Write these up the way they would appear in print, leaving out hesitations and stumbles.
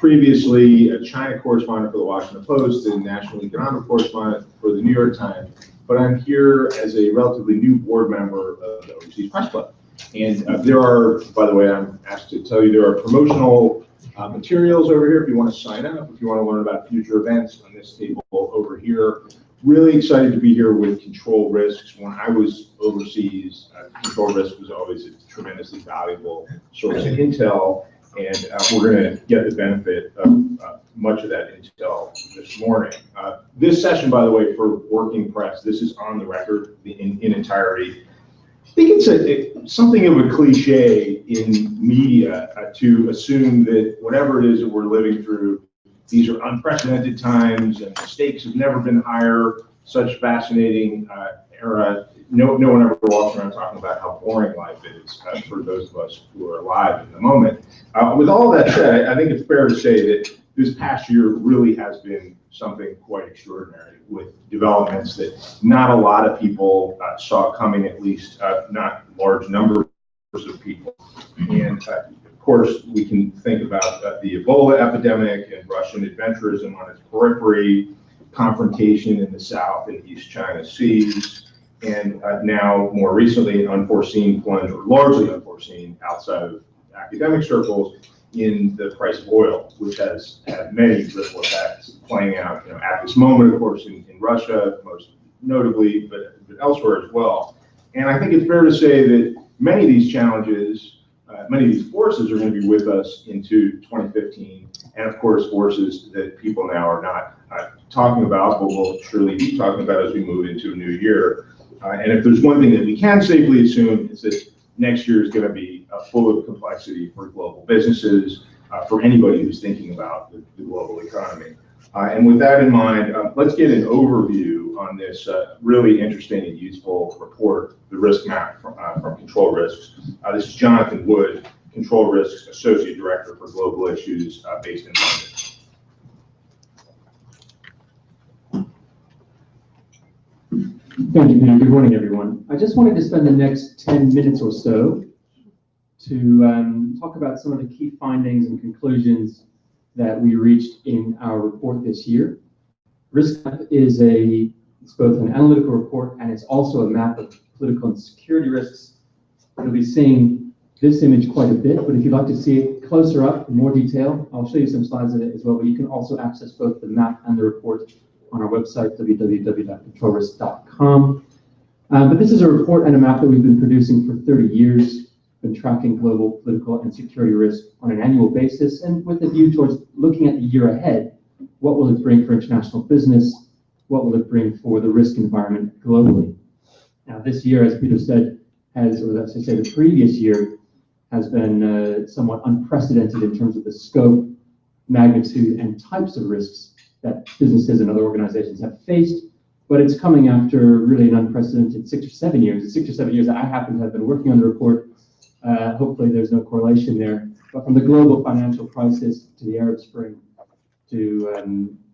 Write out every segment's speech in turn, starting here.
Previously a China correspondent for the Washington Post and national economic correspondent for the New York Times, but I'm here as a relatively new board member of the Overseas Press Club. And there are, by the way, I'm asked to tell you, there are promotional materials over here if you want to sign up, if you want to learn about future events on this table over here. Really excited to be here with Control Risks. When I was overseas, Control Risk was always a tremendously valuable source of intel, and we're going to get the benefit of much of that intel this morning. This session, by the way, for working press, this is on the record in entirety. I think it's something of a cliche in media to assume that whatever it is that we're living through, these are unprecedented times and the stakes have never been higher, such fascinating era. No one ever walks around talking about how boring life is for those of us who are alive in the moment. With all that said, I think it's fair to say that this past year really has been something quite extraordinary, with developments that not a lot of people saw coming, at least not large numbers of people. And of course, we can think about the Ebola epidemic and Russian adventurism on its periphery, confrontation in the South and East China Seas, and now more recently an unforeseen plunge, or largely unforeseen outside of academic circles, in the price of oil, which has had many ripple effects playing out at this moment, of course, in Russia, most notably, but elsewhere as well. And I think it's fair to say that many of these challenges, many of these forces are going to be with us into 2015, and of course, forces that people now are not talking about, but will surely be talking about as we move into a new year. And if there's one thing that we can safely assume, it's that next year is going to be full of complexity for global businesses, for anybody who's thinking about the global economy. And with that in mind, let's get an overview on this really interesting and useful report, the RiskMap from Control Risks. This is Jonathan Wood, Control Risks Associate Director for Global Issues based in London. Thank you, Peter. Good morning, everyone. I just wanted to spend the next 10 minutes or so to talk about some of the key findings and conclusions that we reached in our report this year. RiskMap is it's both an analytical report and it's also a map of political and security risks. You'll be seeing this image quite a bit, but if you'd like to see it closer up in more detail, I'll show you some slides of it as well, but you can also access both the map and the report on our website, www.controlrisk.com. But this is a report and a map that we've been producing for 30 years, been tracking global political and security risk on an annual basis, and with a view towards looking at the year ahead. What will it bring for international business? What will it bring for the risk environment globally? Now, this year, as Peter said, the previous year has been somewhat unprecedented in terms of the scope, magnitude, and types of risks that businesses and other organizations have faced, but it's coming after really an unprecedented 6 or 7 years. The 6 or 7 years that I happen to have been working on the report, hopefully there's no correlation there, but from the global financial crisis to the Arab Spring to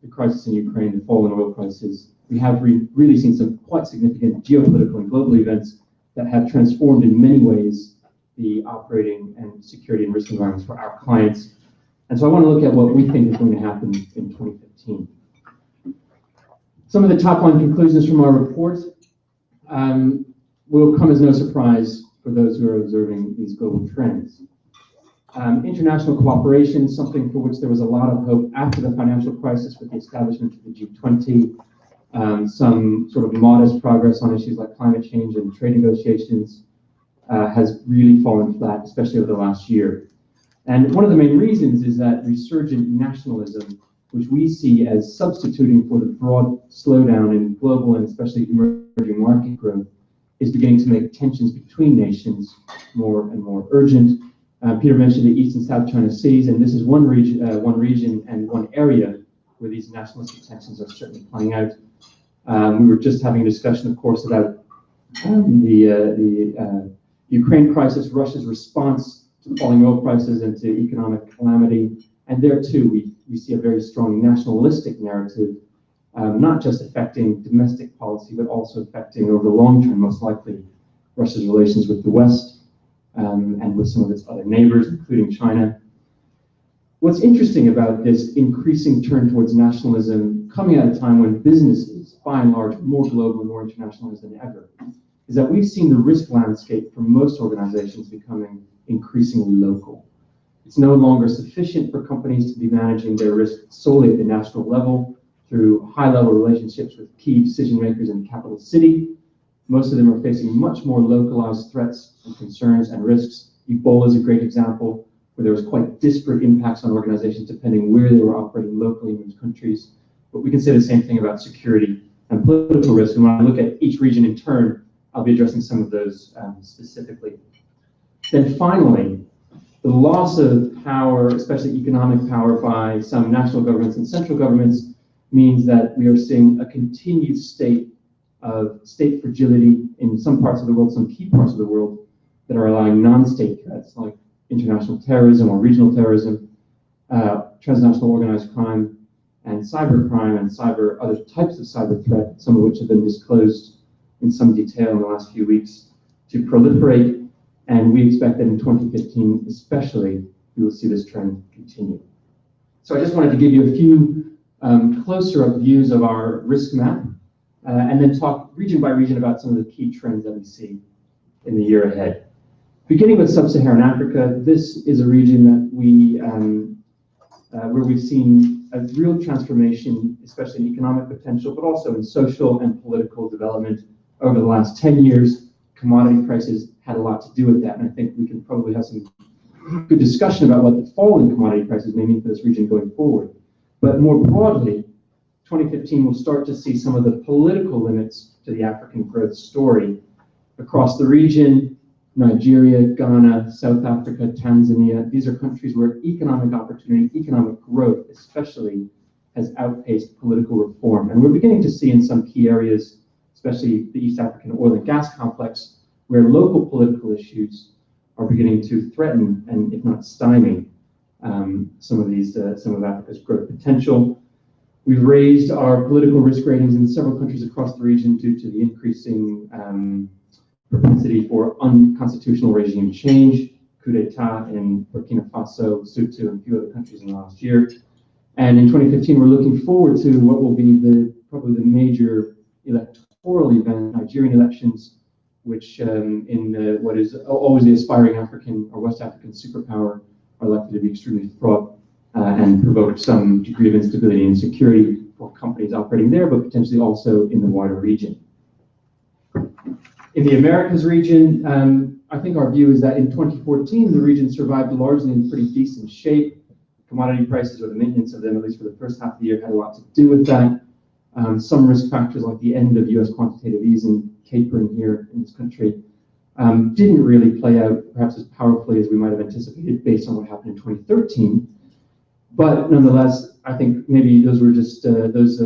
the crisis in Ukraine, the fall in oil prices, we have really seen some quite significant geopolitical and global events that have transformed in many ways the operating and security and risk environments for our clients. And so I want to look at what we think is going to happen in 2015. Some of the top line conclusions from our report will come as no surprise for those who are observing these global trends. International cooperation, something for which there was a lot of hope after the financial crisis with the establishment of the G20, some sort of modest progress on issues like climate change and trade negotiations has really fallen flat, especially over the last year. And one of the main reasons is that resurgent nationalism, which we see as substituting for the broad slowdown in global and especially emerging market growth, is beginning to make tensions between nations more and more urgent. Peter mentioned the East and South China Seas, and this is one region and one area where these nationalistic tensions are certainly playing out. We were just having a discussion, of course, about the Ukraine crisis, Russia's response to falling oil prices and to economic calamity. And there too, we see a very strong nationalistic narrative, not just affecting domestic policy, but also affecting over the long term, most likely, Russia's relations with the West and with some of its other neighbors, including China. What's interesting about this increasing turn towards nationalism coming at a time when businesses, by and large, are more global and more internationalized than ever, is that we've seen the risk landscape for most organizations becoming increasingly local. It's no longer sufficient for companies to be managing their risk solely at the national level through high-level relationships with key decision makers in the capital city. Most of them are facing much more localized threats and concerns and risks. Ebola is a great example, where there was quite disparate impacts on organizations depending where they were operating locally in those countries. But we can say the same thing about security and political risk. And when I look at each region in turn, I'll be addressing some of those specifically. Then finally, the loss of power, especially economic power, by some national governments and central governments means that we are seeing a continued state of state fragility in some parts of the world, some key parts of the world, that are allowing non-state threats like international terrorism or regional terrorism, transnational organized crime, and cybercrime and other types of cyber threat, some of which have been disclosed in some detail in the last few weeks, to proliferate. And we expect that in 2015, especially, we will see this trend continue. So I just wanted to give you a few closer up views of our risk map, and then talk region by region about some of the key trends that we see in the year ahead. Beginning with sub-Saharan Africa, this is a region that where we've seen a real transformation, especially in economic potential, but also in social and political development over the last 10 years. Commodity prices had a lot to do with that, and I think we can probably have some good discussion about what the fall in commodity prices may mean for this region going forward. But more broadly, 2015 will start to see some of the political limits to the African growth story. Across the region, Nigeria, Ghana, South Africa, Tanzania, these are countries where economic opportunity, economic growth especially, has outpaced political reform. And we're beginning to see in some key areas, especially the East African oil and gas complex, where local political issues are beginning to threaten and, if not stymie, some of Africa's growth potential. We've raised our political risk ratings in several countries across the region due to the increasing propensity for unconstitutional regime change, coup d'etat in Burkina Faso, Lesotho, and a few other countries in the last year. And in 2015, we're looking forward to what will be probably the major electoral event, Nigerian elections, which in what is always the aspiring African or West African superpower are likely to be extremely fraught and provoke some degree of instability and insecurity for companies operating there, but potentially also in the wider region. In the Americas region, I think our view is that in 2014, the region survived largely in pretty decent shape. Commodity prices, or the maintenance of them, at least for the first half of the year, had a lot to do with that. Some risk factors like the end of U.S. quantitative easing, tapering here in this country, didn't really play out perhaps as powerfully as we might have anticipated based on what happened in 2013. But nonetheless, I think maybe those were just those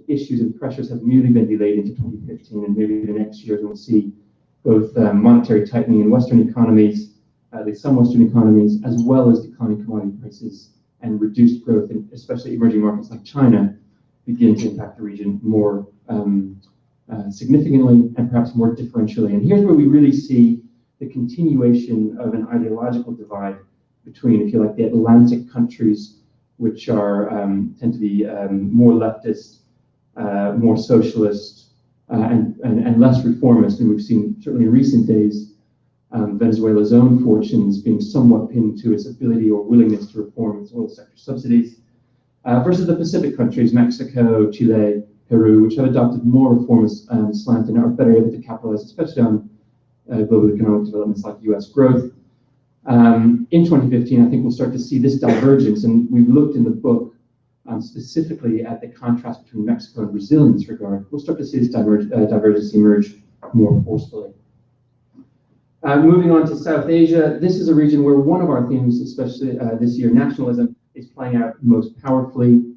issues and pressures have merely been delayed into 2015, and maybe the next year we'll see both monetary tightening in Western economies, at least some Western economies, as well as declining commodity prices and reduced growth in especially emerging markets like China begin to impact the region more significantly and perhaps more differentially. And here's where we really see the continuation of an ideological divide between, if you like, the Atlantic countries, which are tend to be more leftist, more socialist, and less reformist. And we've seen, certainly in recent days, Venezuela's own fortunes being somewhat pinned to its ability or willingness to reform its oil sector subsidies, versus the Pacific countries, Mexico, Chile, Peru, which have adopted more reformist slant and are better able to capitalize, especially on global economic developments like U.S. growth. In 2015, I think we'll start to see this divergence, and we've looked in the book specifically at the contrast between Mexico and Brazil in this regard. We'll start to see this divergence emerge more forcefully. Moving on to South Asia, this is a region where one of our themes, especially this year, nationalism, is playing out most powerfully.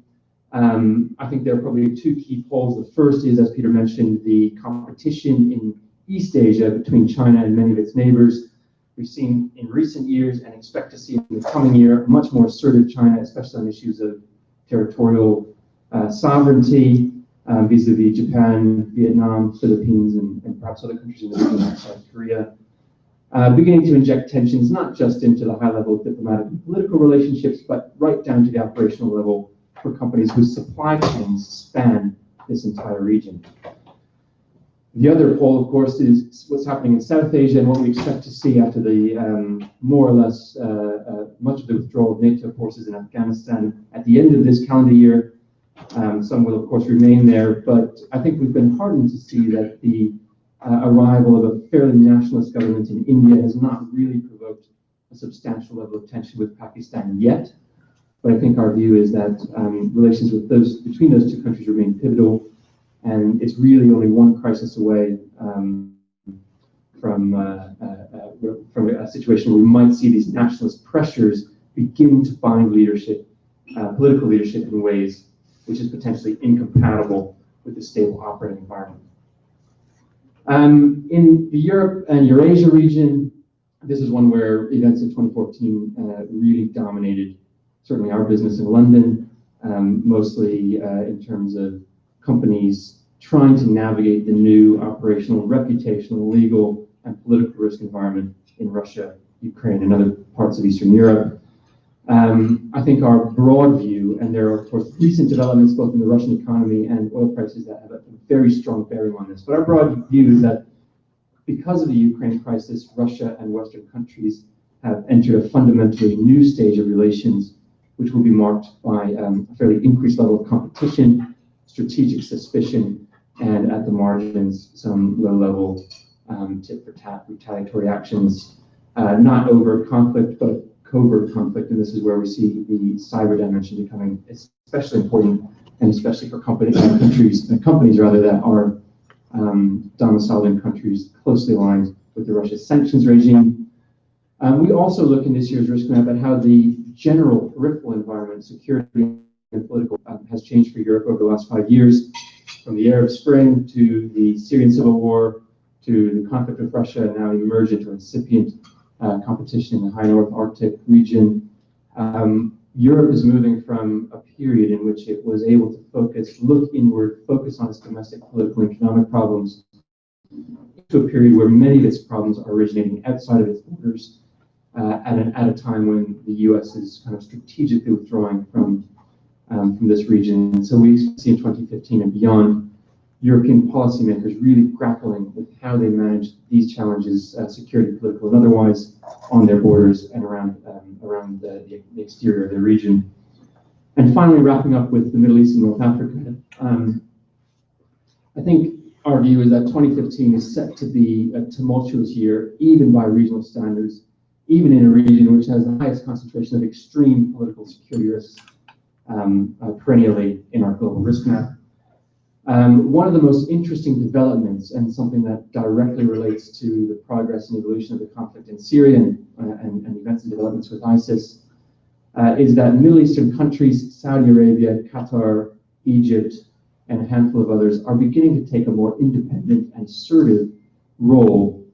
I think there are probably two key poles. The first is, as Peter mentioned, the competition in East Asia between China and many of its neighbors. We've seen in recent years and expect to see in the coming year much more assertive China, especially on issues of territorial sovereignty vis-a-vis Japan, Vietnam, Philippines, and perhaps other countries in the region like South Korea. beginning to inject tensions not just into the high-level diplomatic and political relationships, but right down to the operational level for companies whose supply chains span this entire region. The other pole, of course, is what's happening in South Asia and what we expect to see after the more or less much of the withdrawal of NATO forces in Afghanistan at the end of this calendar year. Some will, of course, remain there, but I think we've been heartened to see that the arrival of a fairly nationalist government in India has not really provoked a substantial level of tension with Pakistan yet. But I think our view is that relations with between those two countries remain pivotal, and it's really only one crisis away from a situation where we might see these nationalist pressures begin to bind leadership, political leadership, in ways which is potentially incompatible with the stable operating environment. In the Europe and Eurasia region, this is one where events of 2014 really dominated certainly our business in London, mostly in terms of companies trying to navigate the new operational, reputational, legal, and political risk environment in Russia, Ukraine, and other parts of Eastern Europe. I think our broad view, and there are, of course, recent developments both in the Russian economy and oil prices that have a very strong bearing on this, but our broad view is that because of the Ukraine crisis, Russia and Western countries have entered a fundamentally new stage of relations, which will be marked by a fairly increased level of competition, strategic suspicion, and at the margins, some low-level tit-for-tat retaliatory actions, not overt conflict, but covert conflict, and this is where we see the cyber dimension becoming especially important, and especially for companies that are domiciled in countries closely aligned with the Russia sanctions regime. We also look in this year's RiskMap at how the general peripheral environment, security and political, has changed for Europe over the last 5 years, from the Arab Spring to the Syrian civil war to the conflict with Russia, and now emerged into incipient competition in the high North Arctic region. Europe is moving from a period in which it was able to look inward, focus on its domestic political and economic problems, to a period where many of its problems are originating outside of its borders, at a time when the U.S. is kind of strategically withdrawing from this region. And so we see in 2015 and beyond, European policymakers really grappling with how they manage these challenges, security, political, and otherwise, on their borders and around the exterior of their region. And finally, wrapping up with the Middle East and North Africa, I think our view is that 2015 is set to be a tumultuous year, even by regional standards, even in a region which has the highest concentration of extreme political security risks perennially in our global risk map. One of the most interesting developments, and something that directly relates to the progress and evolution of the conflict in Syria and events and developments with ISIS, is that Middle Eastern countries, Saudi Arabia, Qatar, Egypt, and a handful of others, are beginning to take a more independent and assertive role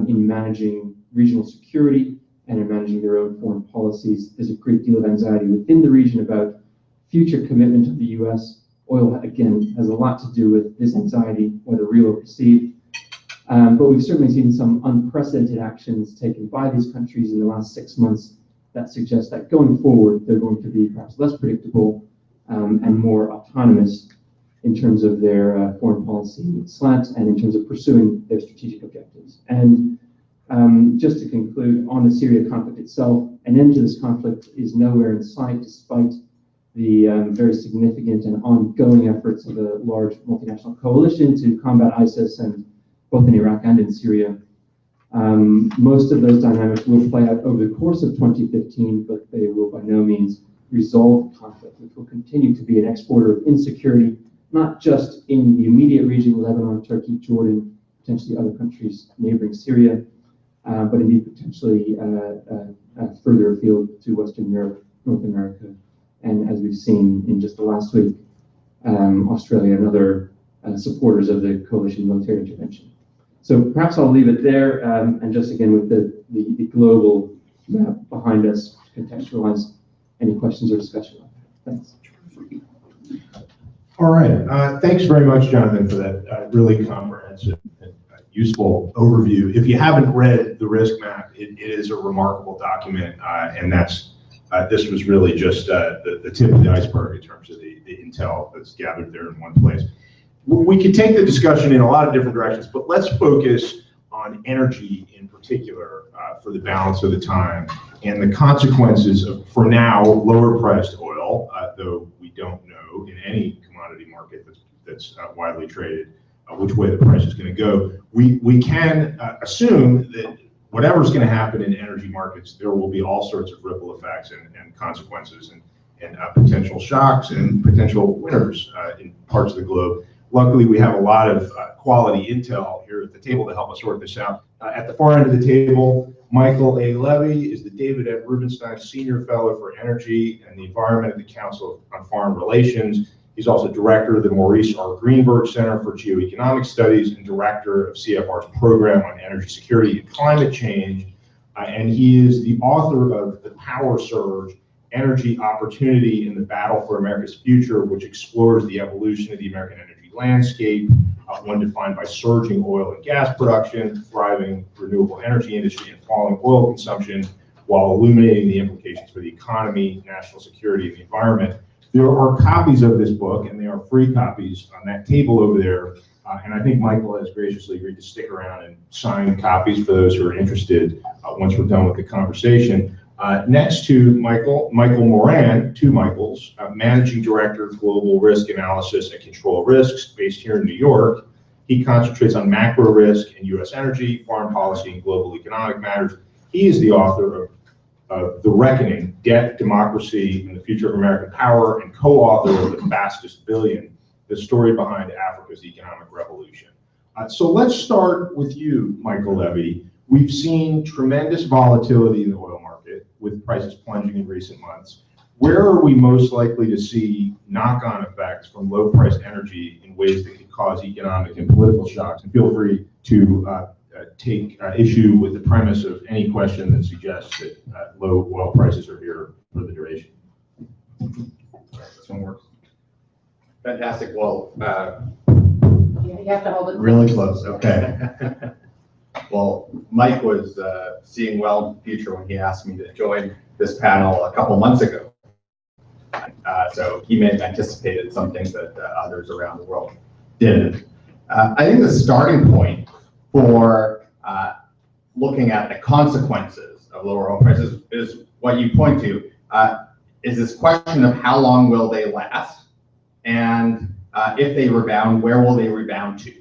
in managing regional security and in managing their own foreign policies. There's a great deal of anxiety within the region about future commitment of the U.S. Oil, again, has a lot to do with this anxiety, whether real or perceived. But we've certainly seen some unprecedented actions taken by these countries in the last 6 months that suggest that going forward, they're going to be perhaps less predictable and more autonomous in terms of their foreign policy slant and in terms of pursuing their strategic objectives. And just to conclude, on the Syria conflict itself, an end to this conflict is nowhere in sight, despite the very significant and ongoing efforts of a large multinational coalition to combat ISIS, and both in Iraq and in Syria. Most of those dynamics will play out over the course of 2015, but they will by no means resolve the conflict, which will continue to be an exporter of insecurity, not just in the immediate region, Lebanon, Turkey, Jordan, potentially other countries neighboring Syria, but indeed potentially further afield to Western Europe, North America, and as we've seen in just the last week, Australia and other supporters of the coalition military intervention. So perhaps I'll leave it there, and just again with the global map behind us to contextualize any questions or discussion. Thanks. All right. Thanks very much, Jonathan, for that really comprehensive and useful overview. If you haven't read the RiskMap, it is a remarkable document, and this was really just the tip of the iceberg in terms of the intel that's gathered there in one place. We could take the discussion in a lot of different directions, but let's focus on energy in particular for the balance of the time and the consequences of, for now, lower priced oil, though we don't know in any commodity market that's widely traded which way the price is going to go. We can assume that whatever's going to happen in energy markets, there will be all sorts of ripple effects and consequences and potential shocks and potential winners in parts of the globe. Luckily, we have a lot of quality intel here at the table to help us sort this out. At the far end of the table, Michael A. Levy is the David F. Rubenstein Senior Fellow for Energy and the Environment at the Council on Foreign Relations. He's also director of the Maurice R. Greenberg Center for Geoeconomics Studies and director of CFR's program on energy security and climate change. And he is the author of The Power Surge, Energy Opportunity in the Battle for America's Future, which explores the evolution of the American energy landscape, one defined by surging oil and gas production, thriving renewable energy industry, and falling oil consumption, while illuminating the implications for the economy, national security, and the environment. There are copies of this book, and they are free copies on that table over there. And I think Michael has graciously agreed to stick around and sign copies for those who are interested once we're done with the conversation. Next to Michael Moran, two Michaels, Managing Director of Global Risk Analysis at Control Risks, based here in New York. He concentrates on macro risk in U.S. energy, foreign policy, and global economic matters. He is the author of The Reckoning, Debt, Democracy, and the Future of American Power, and co-author of The Fastest Billion, the story behind Africa's economic revolution. So let's start with you, Michael Levy. We've seen tremendous volatility in the oil market, with prices plunging in recent months. Where are we most likely to see knock-on effects from low-priced energy in ways that could cause economic and political shocks? And feel free to take issue with the premise of any question that suggests that low oil prices are here for the duration. This one works. Fantastic. Well, you have to hold it really close. Okay. Well, Mike was seeing well in the future when he asked me to join this panel a couple months ago. So he may have anticipated some things that others around the world didn't. I think the starting point for looking at the consequences of lower oil prices is what you point to, is this question of how long will they last, and if they rebound, where will they rebound to?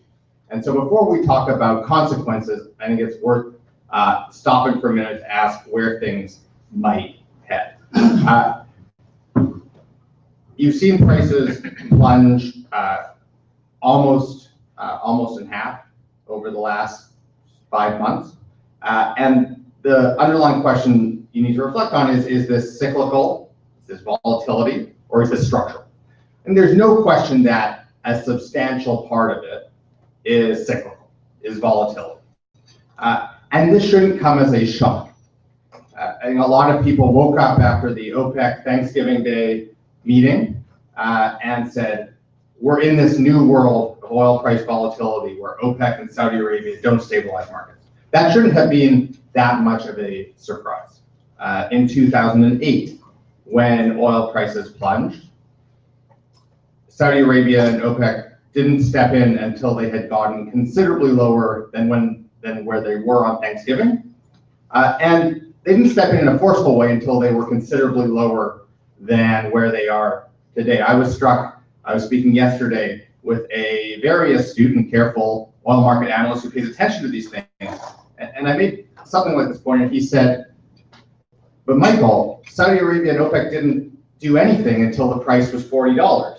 And so before we talk about consequences, I think it's worth stopping for a minute to ask where things might head. You've seen prices plunge almost in half over the last 5 months. And the underlying question you need to reflect on is this cyclical, is this volatility, or is this structural? And there's no question that a substantial part of it is cyclical, is volatility. And this shouldn't come as a shock. I think a lot of people woke up after the OPEC Thanksgiving Day meeting and said, we're in this new world of oil price volatility where OPEC and Saudi Arabia don't stabilize markets. That shouldn't have been that much of a surprise. In 2008, when oil prices plunged, Saudi Arabia and OPEC didn't step in until they had gotten considerably lower than where they were on Thanksgiving. And they didn't step in a forceful way until they were considerably lower than where they are today. I was struck, I was speaking yesterday with a very astute and careful oil market analyst who pays attention to these things. And I made something like this point, and he said, but Michael, Saudi Arabia and OPEC didn't do anything until the price was $40.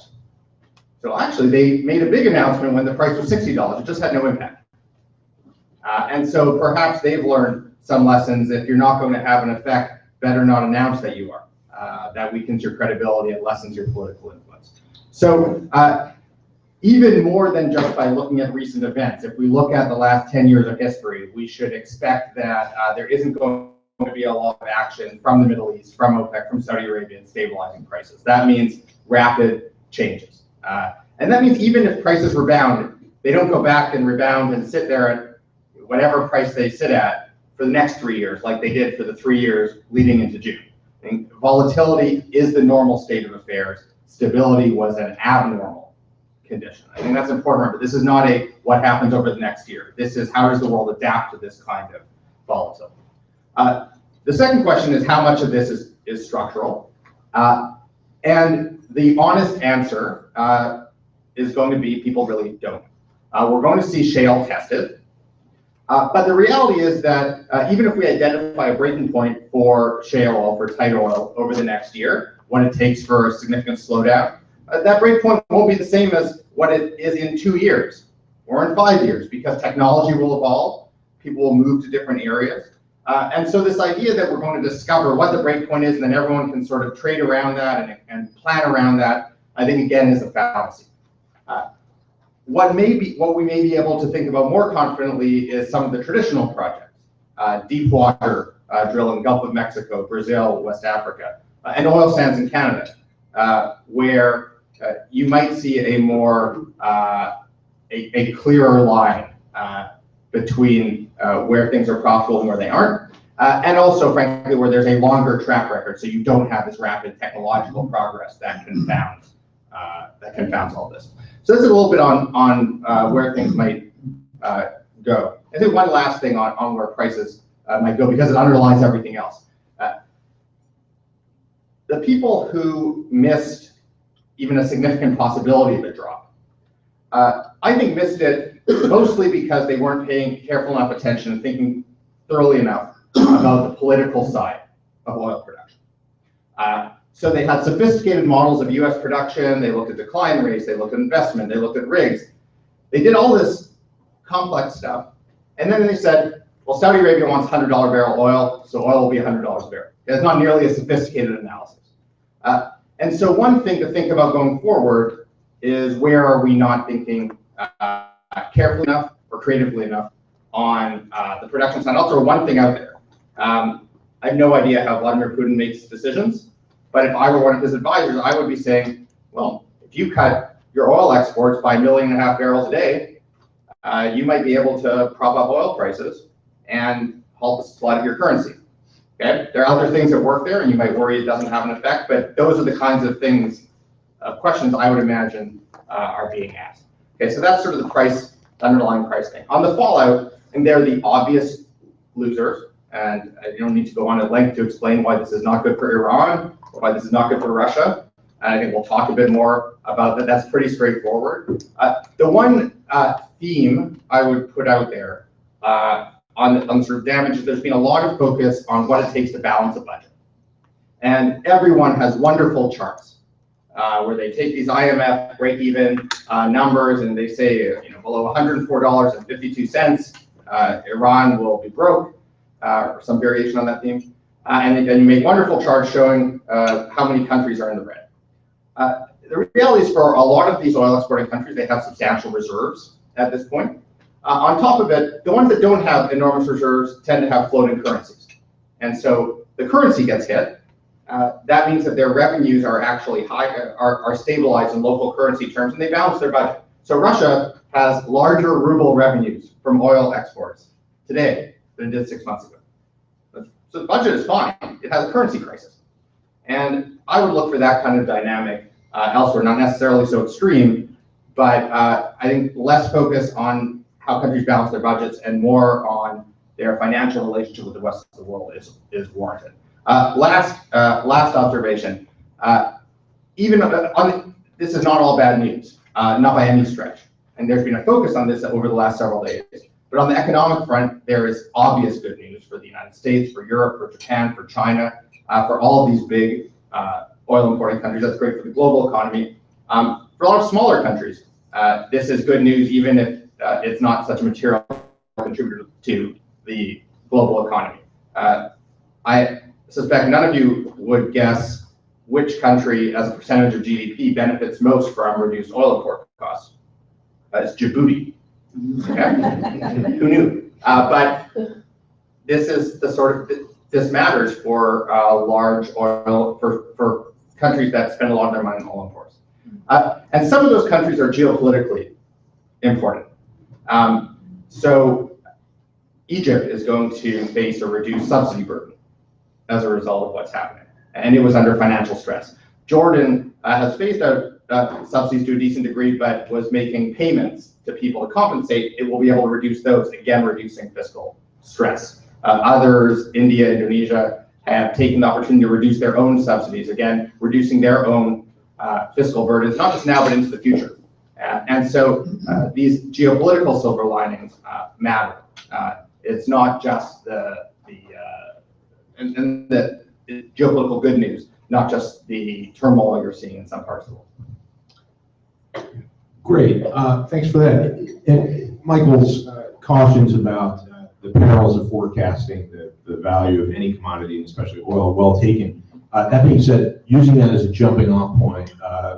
So actually, they made a big announcement when the price was $60. It just had no impact. And so perhaps they've learned some lessons. If you're not going to have an effect, better not announce that you are. That weakens your credibility and lessens your political influence. So even more than just by looking at recent events, if we look at the last 10 years of history, we should expect that there isn't going to be a lot of action from the Middle East, from OPEC, from Saudi Arabia in stabilizing prices. That means rapid changes. And that means even if prices rebound, they don't go back and rebound and sit there whatever price they sit at for the next 3 years, like they did for the 3 years leading into June. And volatility is the normal state of affairs. Stability was an abnormal condition. I think that's important. Remember, this is not a what happens over the next year. This is how does the world adapt to this kind of volatility. The second question is how much of this is structural, and the honest answer is going to be people really don't. We're going to see shale tested, but the reality is that even if we identify a breaking point for shale oil, for tight oil over the next year, when it takes for a significant slowdown, that break point won't be the same as what it is in 2 years or in 5 years, because technology will evolve, people will move to different areas. And so this idea that we're going to discover what the break point is and then everyone can sort of trade around that and plan around that, I think again is a fallacy. What we may be able to think about more confidently is some of the traditional projects, deep water drill in the Gulf of Mexico, Brazil, West Africa, and oil sands in Canada, where you might see a more a clearer line between where things are profitable and where they aren't, and also, frankly, where there's a longer track record, so you don't have this rapid technological progress that confounds all this. So that's a little bit on where things might go. I think one last thing on where prices might go, because it underlies everything else. The people who missed even a significant possibility of a drop, I think missed it mostly because they weren't paying careful enough attention and thinking thoroughly enough about the political side of oil production. So they had sophisticated models of US production, they looked at decline rates, they looked at investment, they looked at rigs. They did all this complex stuff, and then they said, well, Saudi Arabia wants $100 barrel oil, so oil will be $100 a barrel. It's not nearly a sophisticated analysis. And so one thing to think about going forward is where are we not thinking carefully enough or creatively enough on the production side. Also, one thing out there, I have no idea how Vladimir Putin makes decisions, but if I were one of his advisors, I would be saying, well, if you cut your oil exports by 1.5 million barrels a day, you might be able to prop up oil prices and halt the supply of your currency. Okay? There are other things that work there, and you might worry it doesn't have an effect, but those are the kinds of things, questions I would imagine are being asked. Okay, so that's sort of the underlying price thing. On the fallout, and they're the obvious losers, and I don't need to go on at length to explain why this is not good for Iran, or why this is not good for Russia. And I think we'll talk a bit more about that. That's pretty straightforward. The one theme I would put out there on sort of damages, there's been a lot of focus on what it takes to balance a budget. And everyone has wonderful charts where they take these IMF break-even numbers and they say, below $104.52, Iran will be broke, or some variation on that theme. And then you make wonderful charts showing how many countries are in the red. The reality is for a lot of these oil exporting countries, they have substantial reserves at this point. On top of it, the ones that don't have enormous reserves tend to have floating currencies. And so the currency gets hit. That means that their revenues are actually are stabilized in local currency terms, and they balance their budget. So Russia has larger ruble revenues from oil exports today than it did 6 months ago. So the budget is fine. It has a currency crisis. And I would look for that kind of dynamic elsewhere, not necessarily so extreme, but I think less focus on how countries balance their budgets and more on their financial relationship with the rest of the world is warranted. Last observation, even this is not all bad news, not by any stretch. And there's been a focus on this over the last several days. But on the economic front, there is obvious good news for the United States, for Europe, for Japan, for China, for all of these big oil importing countries. That's great for the global economy. For a lot of smaller countries, this is good news, even if it's not such a material contributor to the global economy. I suspect none of you would guess which country, as a percentage of GDP, benefits most from reduced oil import costs. It's Djibouti. Okay? Who knew? But this is the sort of, this matters for large oil, for countries that spend a lot of their money on oil imports. And some of those countries are geopolitically important. So Egypt is going to face a reduced subsidy burden as a result of what's happening, and it was under financial stress. Jordan has phased out subsidies to a decent degree, but was making payments to people to compensate. It will be able to reduce those, again, reducing fiscal stress. Others, India, Indonesia, have taken the opportunity to reduce their own subsidies, again, reducing their own fiscal burdens, not just now, but into the future. And so these geopolitical silver linings matter. It's not just the geopolitical good news, not just the turmoil you're seeing in some parts of the world. Great, thanks for that. And Michael's cautions about the perils of forecasting the value of any commodity, and especially oil, well taken. That being said, using that as a jumping off point,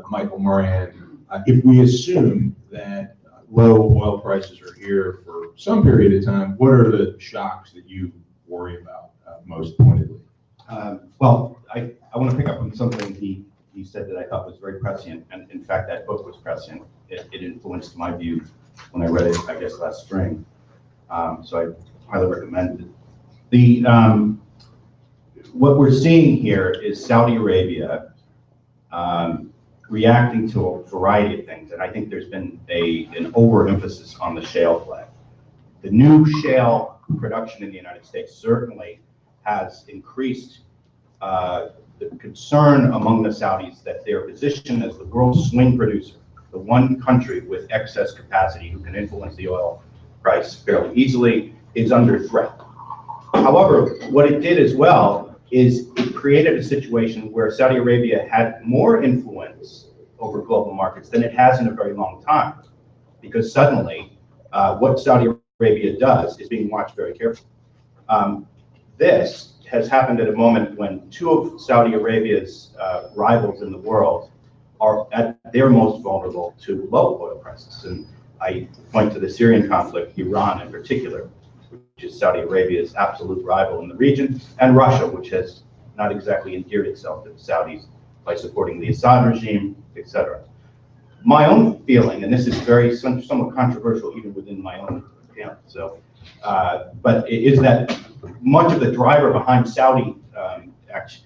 Michael Moran, if we assume that low oil prices are here for some period of time, what are the shocks that you worry about most pointedly? Well, I want to pick up on something he said that I thought was very prescient, and in fact, that book was prescient. It influenced my view when I read it, I guess, last spring. So I highly recommend it. What we're seeing here is Saudi Arabia reacting to a variety of things, and I think there's been an overemphasis on the shale play. The new shale production in the United States certainly has increased the concern among the Saudis that their position as the world's swing producer, the one country with excess capacity who can influence the oil price fairly easily, is under threat. However, what it did as well is it created a situation where Saudi Arabia had more influence over global markets than it has in a very long time, because suddenly what Saudi Arabia does is being watched very carefully. This has happened at a moment when two of Saudi Arabia's rivals in the world are at their most vulnerable to low oil prices. And I point to the Syrian conflict, Iran in particular, which is Saudi Arabia's absolute rival in the region, and Russia, which has not exactly endeared itself to the Saudis by supporting the Assad regime, etc. My own feeling, and this is very somewhat controversial even within my own camp, but it is that much of the driver behind Saudi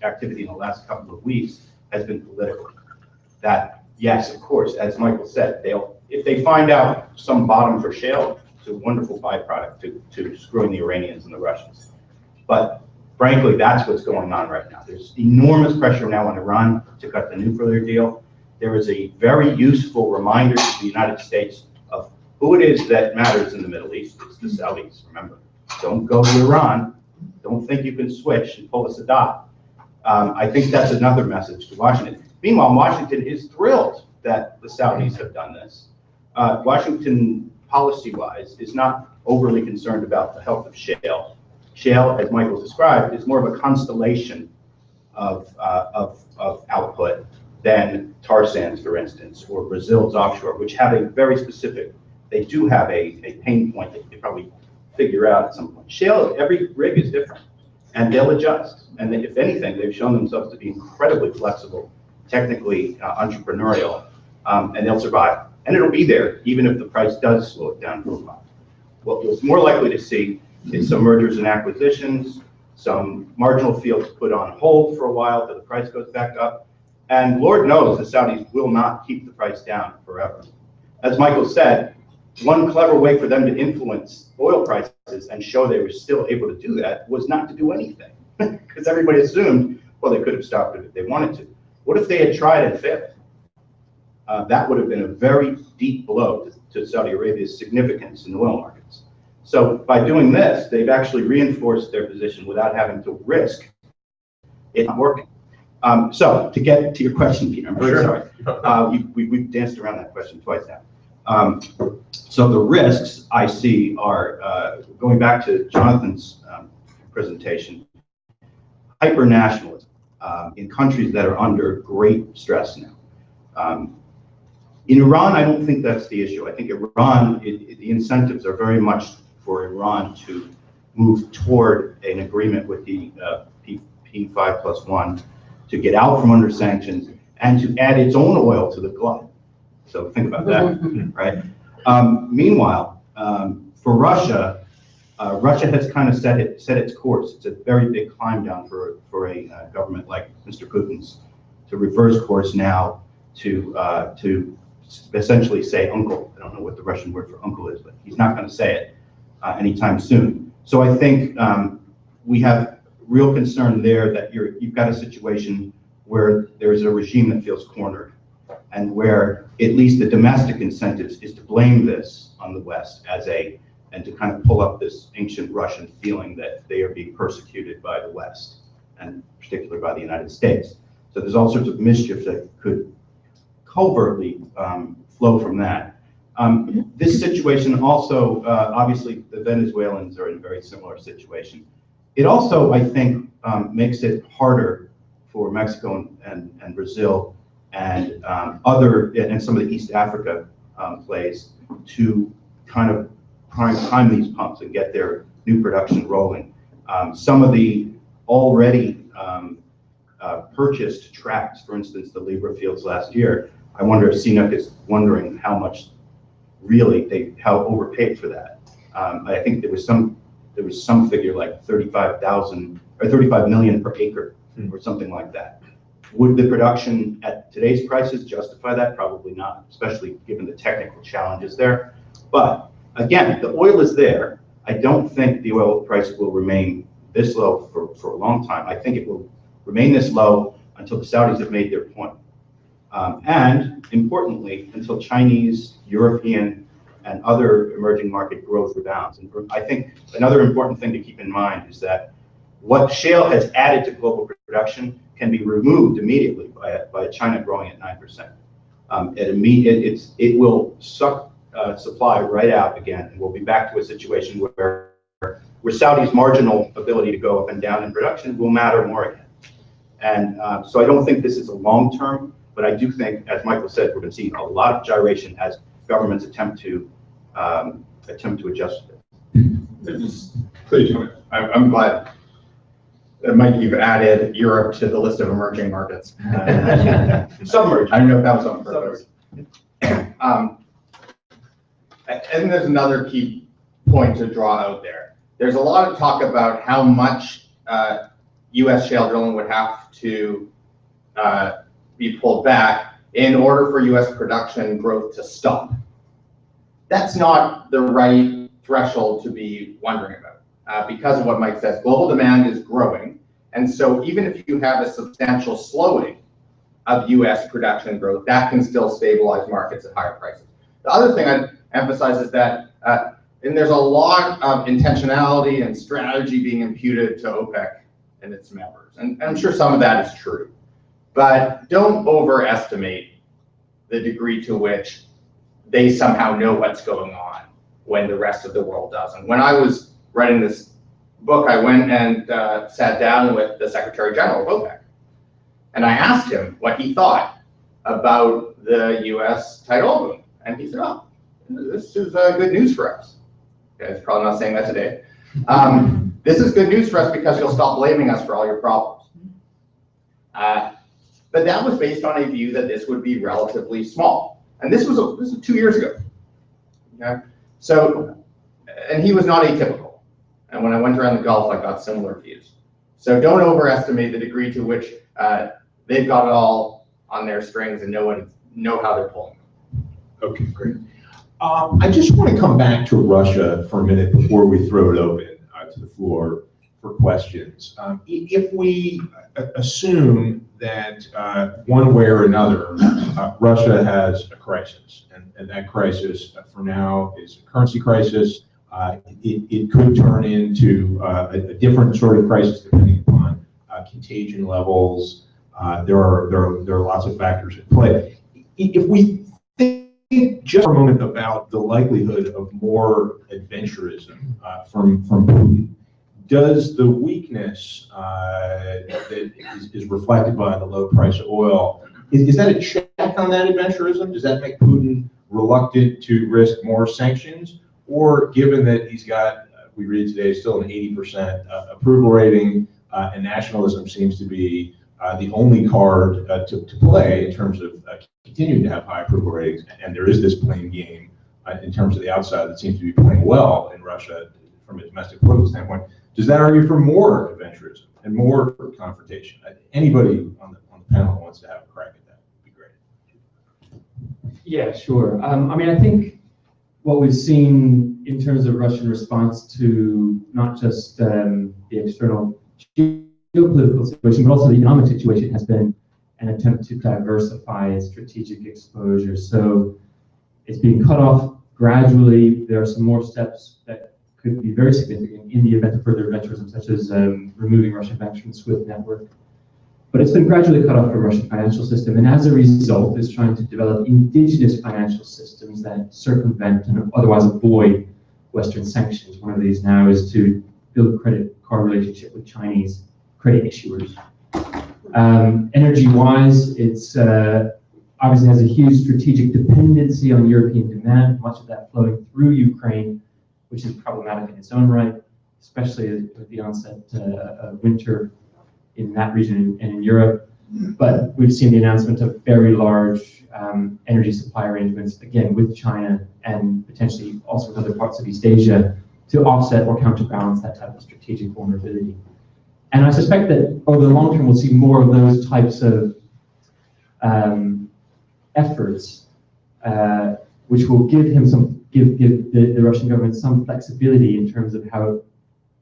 activity in the last couple of weeks has been political. That, yes, of course, as Michael said, if they find out some bottom for shale, it's a wonderful byproduct to screwing the Iranians and the Russians. But frankly, that's what's going on right now. There's enormous pressure now on Iran to cut the nuclear deal. There is a very useful reminder to the United States of who it is that matters in the Middle East. It's the Saudis, remember. Don't go to Iran. Don't think you can switch and pull a Sadat. I think that's another message to Washington. Meanwhile, Washington is thrilled that the Saudis have done this. Washington, policy-wise, is not overly concerned about the health of shale. Shale, as Michael described, is more of a constellation of output than tar sands, for instance, or Brazil's offshore, which have a very specific, they do have a pain point that you could probably figure out at some point. Shale, every rig is different, and they'll adjust. And if anything, they've shown themselves to be incredibly flexible, technically entrepreneurial, and they'll survive. And it'll be there, even if the price does slow it down for a while. What you're more likely to see is some mergers and acquisitions, some marginal fields put on hold for a while till the price goes back up. And Lord knows the Saudis will not keep the price down forever. As Michael said, one clever way for them to influence oil prices and show they were still able to do that was not to do anything. Because everybody assumed, well, they could have stopped it if they wanted to. What if they had tried and failed? That would have been a very deep blow to Saudi Arabia's significance in the oil markets. So by doing this, they've actually reinforced their position without having to risk it not working. So to get to your question, Peter, I'm very sorry. We've danced around that question twice now. So the risks I see are, going back to Jonathan's presentation, hyper-nationalism in countries that are under great stress now. In Iran, I don't think that's the issue. I think Iran, the incentives are very much for Iran to move toward an agreement with the P5+1 to get out from under sanctions and to add its own oil to the glut. So think about that, right? Meanwhile, for Russia, Russia has kind of set its course. It's a very big climb down for a government like Mr. Putin's to reverse course now to essentially say uncle. I don't know what the Russian word for uncle is, but he's not going to say it anytime soon. So I think we have real concern there that you've got a situation where there's a regime that feels cornered, and where at least the domestic incentives is to blame this on the West and to kind of pull up this ancient Russian feeling that they are being persecuted by the West, and particularly by the United States. So there's all sorts of mischief that could covertly flow from that. This situation also, obviously, the Venezuelans are in a very similar situation. It also, I think, makes it harder for Mexico and Brazil and some of the East Africa plays to kind of prime these pumps and get their new production rolling. Some of the already purchased tracts, for instance, the Libra fields last year, I wonder if CNOOC is wondering how much really how overpaid for that. I think there was some figure like 35,000 or 35 million per acre or something like that. Would the production at today's prices justify that? Probably not, especially given the technical challenges there. But again, the oil is there. I don't think the oil price will remain this low for a long time. I think it will remain this low until the Saudis have made their point. And importantly, until Chinese, European, and other emerging market growth rebounds. And I think another important thing to keep in mind is that what shale has added to global production can be removed immediately by China growing at 9%. It will suck supply right out again, and we'll be back to a situation where Saudi's marginal ability to go up and down in production will matter more again. And so I don't think this is a long term, but I do think, as Michael said, we're going to see a lot of gyration as governments attempt to adjust it. I'm glad that, Mike, you've added Europe to the list of emerging markets. Submerged. I don't know if that was on purpose. I think there's another key point to draw out there. There's a lot of talk about how much U.S. shale drilling would have to be pulled back in order for U.S. production growth to stop. That's not the right threshold to be wondering about because of what Mike says. Global demand is growing, and so even if you have a substantial slowing of U.S. production growth, that can still stabilize markets at higher prices. The other thing I'd emphasize is that and there's a lot of intentionality and strategy being imputed to OPEC and its members, and I'm sure some of that is true. But don't overestimate the degree to which they somehow know what's going on when the rest of the world doesn't. When I was writing this book, I went and sat down with the Secretary General of OPEC. And I asked him what he thought about the US tight oil boom. And he said, oh, this is good news for us. Okay, he's probably not saying that today. This is good news for us because you'll stop blaming us for all your problems. But that was based on a view that this would be relatively small. And this was 2 years ago. Okay? So, and he was not atypical. And when I went around the Gulf, I got similar views. So don't overestimate the degree to which they've got it all on their strings and know how they're pulling. Okay, great. I just want to come back to Russia for a minute before we throw it open to the floor for questions. If we assume that one way or another, Russia has a crisis, and that crisis for now is a currency crisis. It could turn into a different sort of crisis depending upon contagion levels. There are lots of factors at play. If we think just for a moment about the likelihood of more adventurism from Putin, does the weakness that is reflected by the low price of oil, is that a check on that adventurism? Does that make Putin reluctant to risk more sanctions? Or given that he's got, we read today, still an 80% approval rating, and nationalism seems to be the only card to play in terms of continuing to have high approval ratings, and there is this blame game in terms of the outside that seems to be playing well in Russia from a domestic political standpoint, does that argue for more adventurism and more confrontation? Anybody on the panel who wants to have a crack at that would be great. Yeah, sure. I mean, I think what we've seen in terms of Russian response to not just the external geopolitical situation, but also the economic situation has been an attempt to diversify its strategic exposure. So it's being cut off gradually. There are some more steps that could be very significant in the event of further adventurism, such as removing Russian banks from the SWIFT network. But it's been gradually cut off from the Russian financial system, and as a result, is trying to develop indigenous financial systems that circumvent and otherwise avoid Western sanctions. One of these now is to build a credit card relationship with Chinese credit issuers. Energy-wise, it's obviously has a huge strategic dependency on European demand, much of that flowing through Ukraine, which is problematic in its own right, especially with the onset of winter in that region and in Europe. But we've seen the announcement of very large energy supply arrangements, again, with China and potentially also with other parts of East Asia to offset or counterbalance that type of strategic vulnerability. And I suspect that over the long term, we'll see more of those types of efforts, which will give the Russian government some flexibility in terms of how it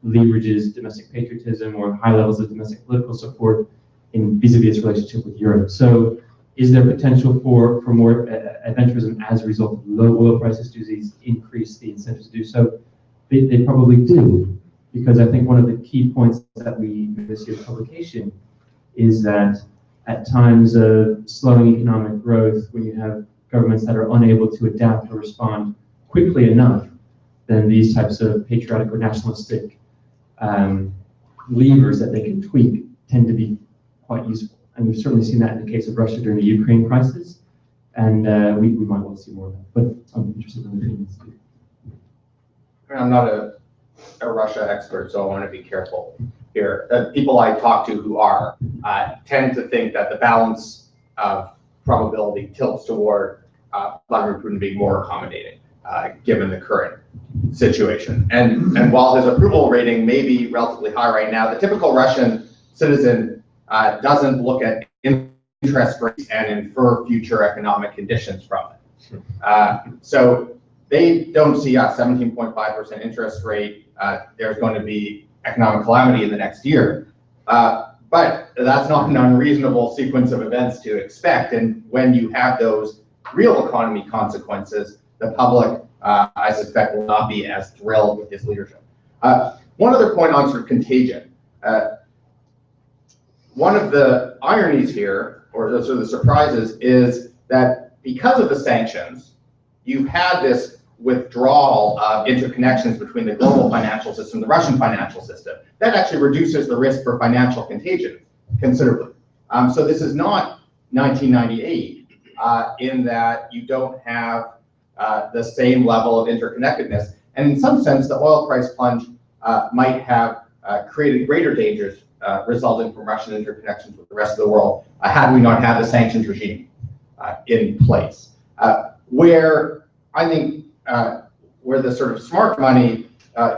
leverages domestic patriotism or high levels of domestic political support in vis-a-vis its relationship with Europe. So is there potential for more adventurism as a result of low oil prices? Do these increase the incentives to do so? They probably do, because I think one of the key points that we made this year's publication is that at times of slowing economic growth, when you have governments that are unable to adapt or respond quickly enough, then these types of patriotic or nationalistic levers that they can tweak tend to be quite useful. And we've certainly seen that in the case of Russia during the Ukraine crisis, and we might want to see more of that. But I'm interested in the opinions too. I'm not a Russia expert, so I want to be careful here. People I talk to who are tend to think that the balance of probability tilts toward Vladimir Putin being more accommodating, given the current situation. And while his approval rating may be relatively high right now, the typical Russian citizen doesn't look at interest rates and infer future economic conditions from it. So they don't see a 17.5% interest rate. There's going to be economic calamity in the next year. But that's not an unreasonable sequence of events to expect. And when you have those real economy consequences, the public, I suspect, will not be as thrilled with his leadership. One other point on sort of contagion. One of the ironies here, or sort of the surprises, is that because of the sanctions, you've had this withdrawal of interconnections between the global financial system and the Russian financial system. That actually reduces the risk for financial contagion considerably. So this is not 1998 in that you don't have the same level of interconnectedness. And in some sense, the oil price plunge might have created greater dangers resulting from Russian interconnections with the rest of the world had we not had the sanctions regime in place. Where I think where the sort of smart money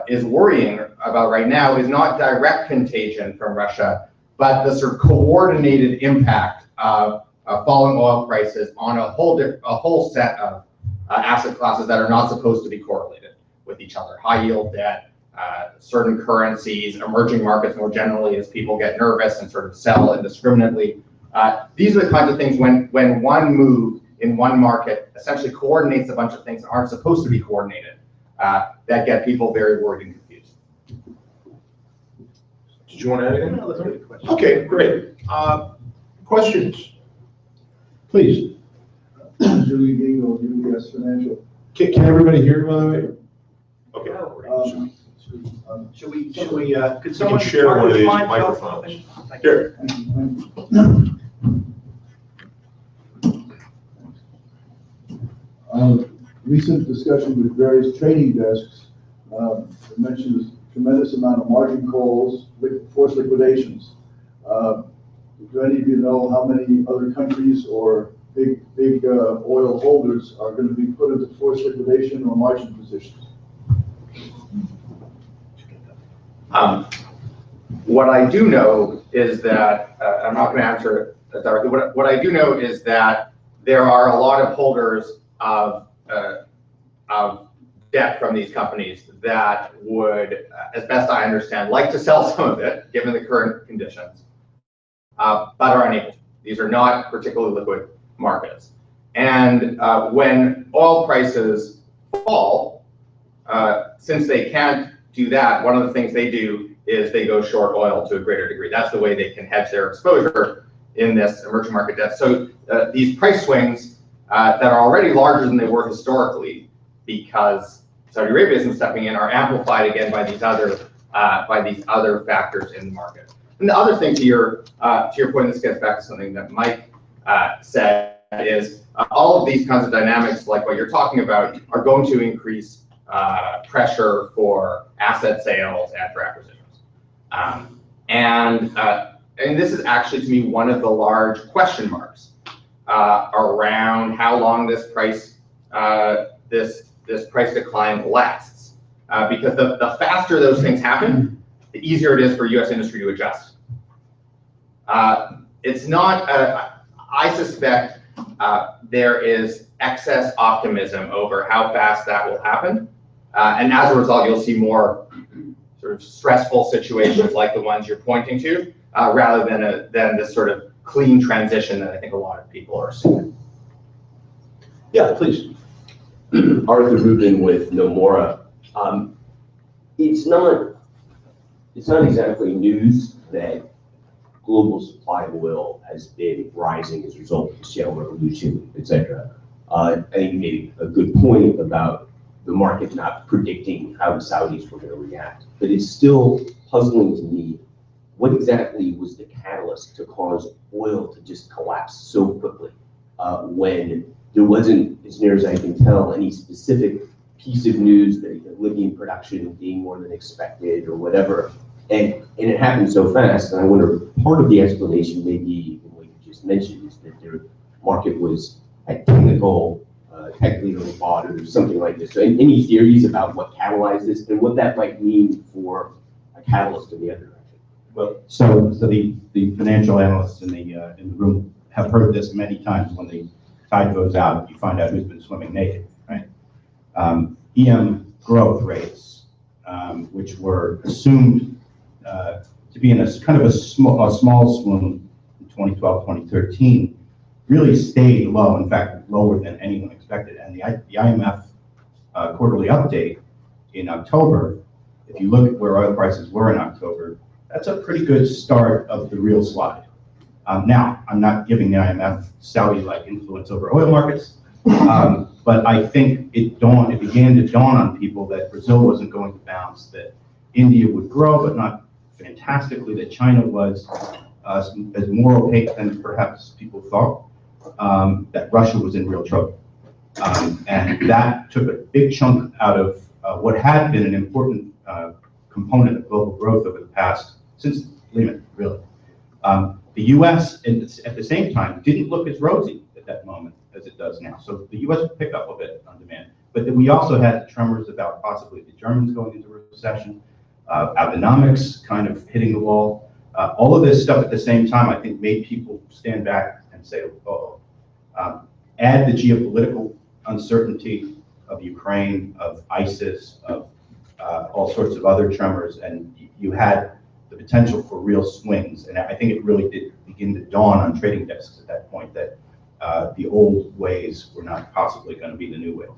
is worrying about right now is not direct contagion from Russia, but the sort of coordinated impact of falling oil prices on a whole set of asset classes that are not supposed to be correlated with each other. High yield debt, certain currencies, emerging markets more generally as people get nervous and sort of sell indiscriminately. These are the kinds of things when one move in one market essentially coordinates a bunch of things that aren't supposed to be coordinated, that get people very worried and confused. Did you want to add anything? No, let's get a question. Okay, great. Questions? Please. Julie Gingle, UBS Financial. Can everybody hear, by the way? Okay. Could someone share one of these mind microphones. Thank you. Here. Recent discussion with various trading desks mentioned a tremendous amount of margin calls, forced liquidations. Do any of you know how many other countries or big oil holders are going to be put into forced liquidation or margin positions? What I do know is that, I'm not going to answer it directly, what I do know is that there are a lot of holders of debt from these companies that would, as best I understand, like to sell some of it, given the current conditions, but are unable to. These are not particularly liquid markets. And when oil prices fall, since they can't do that, one of the things they do is they go short oil to a greater degree. That's the way they can hedge their exposure in this emerging market debt. So these price swings that are already larger than they were historically, because Saudi Arabia isn't stepping in, are amplified again by these other factors in the market. And the other thing to your point, this gets back to something that Mike said, is all of these kinds of dynamics, like what you're talking about, are going to increase pressure for asset sales and for acquisitions. And this is actually, to me, one of the large question marks around how long this price decline lasts. Because the faster those things happen, the easier it is for U.S. industry to adjust. It's not, I suspect there is excess optimism over how fast that will happen. And as a result, you'll see more sort of stressful situations like the ones you're pointing to, rather than this sort of clean transition that I think a lot of people are assuming. Yeah, please. Arthur Rubin with Nomura. It's not exactly news that global supply of oil has been rising as a result of the shale revolution, et cetera. I think you made a good point about the market not predicting how the Saudis were going to react. But it's still puzzling to me, what exactly was the catalyst to cause oil to just collapse so quickly when there wasn't, as near as I can tell, any specific piece of news that Libyan production being more than expected or whatever. And it happened so fast, and I wonder, part of the explanation maybe what you just mentioned is that their market was at technically overbought or something like this. So any theories about what catalyzed this and what that might mean for a catalyst in the other direction? Well, so the financial analysts in the room have heard this many times. When the tide goes out, you find out who's been swimming naked, right? EM growth rates, which were assumed to be in a kind of a small swoon in 2012, 2013, really stayed low. In fact, lower than anyone expected. And the IMF quarterly update in October, if you look at where oil prices were in October, that's a pretty good start of the real slide. Now, I'm not giving the IMF Saudi-like influence over oil markets, but I think it began to dawn on people that Brazil wasn't going to bounce, that India would grow, but not fantastically, that China was as more opaque than perhaps people thought, that Russia was in real trouble. And that took a big chunk out of what had been an important component of global growth over the past, since Lehman, really. The US, at the same time, didn't look as rosy at that moment as it does now. So the US would pick up a bit on demand. But then we also had the tremors about possibly the Germans going into recession, Abenomics kind of hitting the wall. All of this stuff at the same time, I think, made people stand back and say, oh. Add the geopolitical uncertainty of Ukraine, of ISIS, of all sorts of other tremors, and you had the potential for real swings. And I think it really did begin to dawn on trading desks at that point that the old ways were not possibly going to be the new ways.